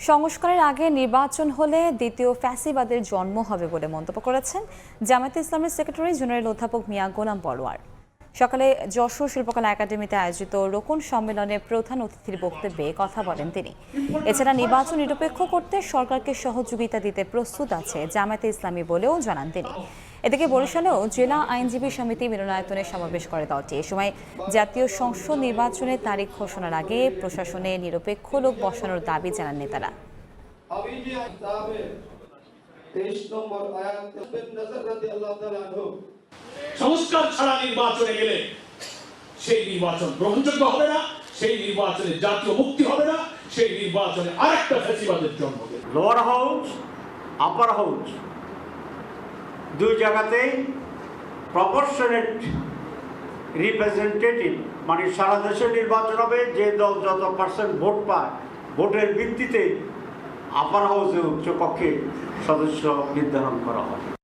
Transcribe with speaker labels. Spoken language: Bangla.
Speaker 1: সংস্কারের আগে নির্বাচন হলে দ্বিতীয় ফ্যাসিবাদের জন্ম হবে বলে মন্তব্য করেছেন জামায়াতে ইসলামের সেক্রেটারি জেনারেল অধ্যাপক মিয়া গোলাম পরোয়ার। সকালে যশোর শিল্পকলা একাডেমিতে আয়োজিত রোকন সম্মেলনে প্রধান অতিথির বক্তব্যে কথা বলেন তিনি। এছাড়া নির্বাচন নিরপেক্ষ করতে সরকারকে সহযোগিতা দিতে প্রস্তুত আছে জামায়াতে ইসলামী বলেও জানান তিনি। এদিকে বরিশালেও জেলা আইনজীবী সমিতি মিলনায়তনে সমাবেশ করে দলটি। এ সময় জাতীয় সংসদ নির্বাচনের তারিখ ঘোষণার আগে প্রশাসনে নিরপেক্ষ লোক বসানোর দাবি জানান নেতারা।
Speaker 2: সংস্কার ছাড়া নির্বাচনে গেলে সেই নির্বাচন গ্রহণযোগ্য হবে না, সেই নির্বাচনে জাতীয় মুক্তি হবে না, সেই নির্বাচনে আরেকটা ফ্যাসিবাদের জন্ম হবে।
Speaker 3: লোয়ার হাউস আপার হাউস দুই জায়গাতেই প্রপোর্শনেট রিপ্রেজেন্টেটিভ মানে সারা দেশে নির্বাচন হবে, যে দল যত পার্সেন্ট ভোট পায় ভোটের ভিত্তিতে আপার হাউসে উচ্চকক্ষে সদস্য নির্ধারণ করা হয়।